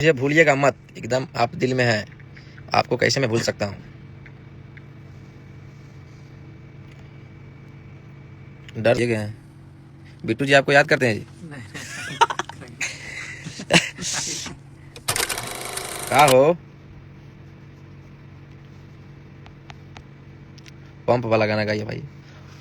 मुझे भूलिएगा मत, एकदम आप दिल में हैं, आपको कैसे मैं भूल सकता हूँ। डर गए हैं बिट्टू जी, आपको याद करते हैं जी? का हो पंप वाला गाना गाइए भाई।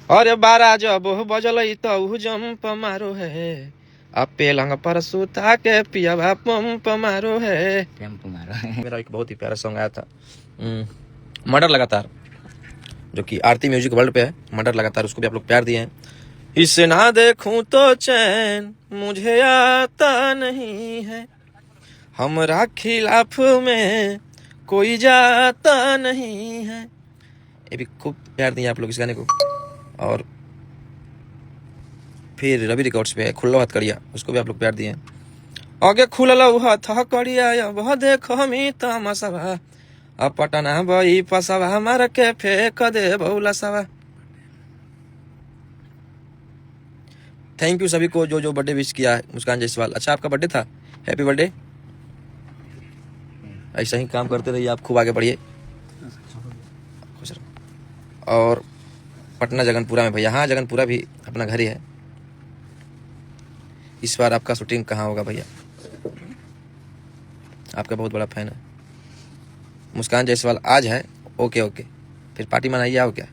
अरे 12 जब बजल तो जंप मारो है, अब पेलंग पर सुता के पिया पंप मारो है, पंप मारो है। मेरा एक बहुत ही प्यारा सॉन्ग आया था, मर्डर लगातार, जो कि आरती म्यूजिक वर्ल्ड पे है। मर्डर लगातार, उसको भी आप लोग प्यार दिए हैं। इसे ना देखूं तो चैन मुझे आता नहीं है, हमरा खिलाफ में कोई जाता नहीं है, ये भी खूब प्यार दिए आप लोग इस गाने को। और फिर रवि रिकॉर्ड्स पे खुल्लो हाथ करिया, उसको भी आप लोग प्यार दिए हैं। आगे खुललो हाथ करिया वह देखो हमी तमसवा, अब पटना बई पसवा मार के फेंक दे बहुला सवा। थैंक यू सभी को जो जो बर्थडे विश किया है। मुस्कान जायसवाल, अच्छा आपका बर्थडे था, हैप्पी बर्थडे। ऐसा ही काम करते रहिए आप, खूब आगे बढ़िए। खुश रहो। और पटना जगनपुरा में भैया, हाँ जगनपुरा भी अपना घर ही है। इस बार आपका शूटिंग कहाँ होगा भैया? आपका बहुत बड़ा फैन है मुस्कान जायसवाल। आज है, ओके ओके, फिर पार्टी मनाइए, आओ क्या,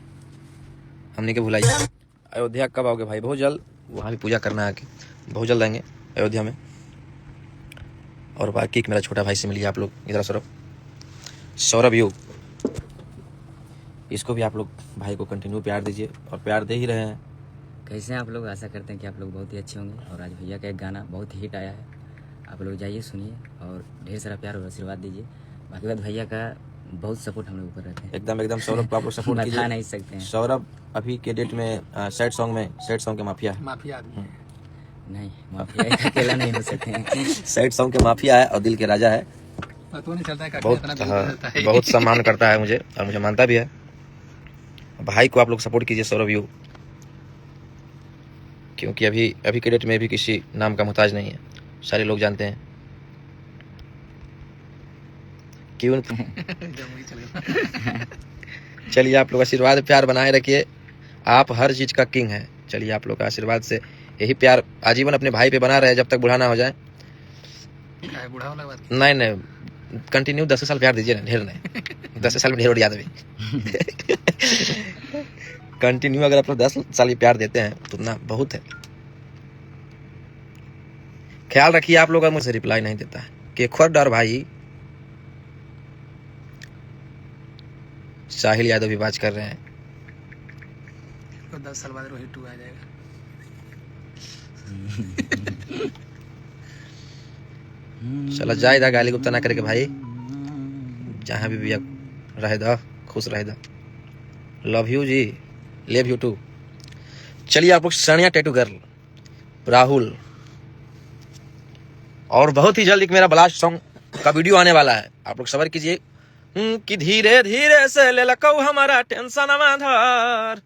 हमने के भुलाइए। अयोध्या कब आओगे भाई? बहुत जल्द, वहाँ भी पूजा करना है आके, बहुत जल्द आएंगे अयोध्या में। और बाकी मेरा छोटा भाई से मिलिए आप लोग, इधर सौरभ यू, इसको भी आप लोग भाई को कंटिन्यू प्यार दीजिए, और प्यार दे ही रहे हैं। कैसे हैं आप लोग? आशा करते हैं कि आप लोग बहुत ही अच्छे होंगे। और आज भैया का एक गाना बहुत हिट आया है, आप लोग जाइए सुनिए और ढेर सारा प्यार और आशीर्वाद दीजिए। बाकी बात भैया का बहुत सपोर्ट हम लोग ऊपर रहते हैं। एकदम एकदम सौरभ को आप लोग सपोर्ट कीजिए। बता नहीं सकते हैं, सौरभ अभी के डेट में सैड सॉन्ग के माफिया है। माफिया नहीं, माफिया अकेला नहीं हो सकते हैं। सैड सॉन्ग के माफिया है और दिल के राजा है। बहुत सम्मान करता है मुझे, और मुझे मानता भी है। भाई को आप लोग सपोर्ट कीजिए सौरभ यू, क्योंकि अभी के डेट में भी किसी नाम का मोहताज नहीं है, सारे लोग जानते हैं क्यों। चलिए आप लोग आशीर्वाद प्यार बनाए रखिए, आप हर चीज का किंग है। चलिए आप लोग का आशीर्वाद से यही प्यार आजीवन अपने भाई पे बना रहे जब तक बुढ़ा ना हो जाए। नहीं कंटिन्यू 10 साल प्यार दीजिए ना, ढेर नहीं 10 साल में ढेर याद भी। कंटिन्यू अगर आप लोग 10 साल प्यार देते हैं तो ना बहुत है। ख्याल रखिए आप लोग, मुझसे रिप्लाई नहीं देता है कि खुद डर भाई। साहिल यादव भी बात कर रहे हैं, 10 साल बाद रोहित 2 आ जाएगा। चलो जायदा गाली गुप्ता ना करके भाई, जहां भी रहे दो, खुश रहे दो। लव यू जी, लेव यू टू। चलिए आप लोग सनिया टैटू गर्ल राहुल, और बहुत ही जल्द एक मेरा ब्लास्ट सॉन्ग का वीडियो आने वाला है, आप लोग सब्र कीजिए। कि धीरे धीरे से ले लकौ हमारा टेंशन धर,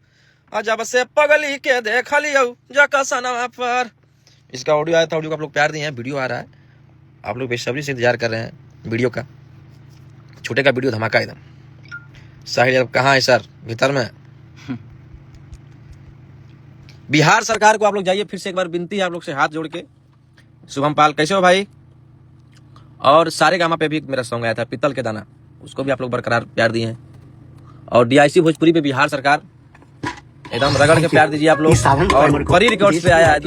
जब से पगली के देख लियो जकसनवा पर। इसका ऑडियो आया था, ऑडियो को आप लोग प्यार दिए हैं, वीडियो आ रहा है, आप लोग बेसब्री से इंतजार कर रहे हैं वीडियो का। छोटे का वीडियो धमाका एकदम। साहिल यादव कहाँ है सर? भीतर में। बिहार सरकार को आप लोग जाइए, फिर से एक बार विनती है आप लोग से हाथ जोड़ के। शुभम पाल कैसे हो भाई? और सारे गामा पे भी मेरा सॉन्ग आया था, पीतल के दाना, उसको भी आप लोग बरकरार प्यार दिए हैं। और DIC भोजपुरी पे बिहार सरकार एकदम रगड़ के प्यार दीजिए आप लोग। और परी रिकॉर्ड्स पे आया है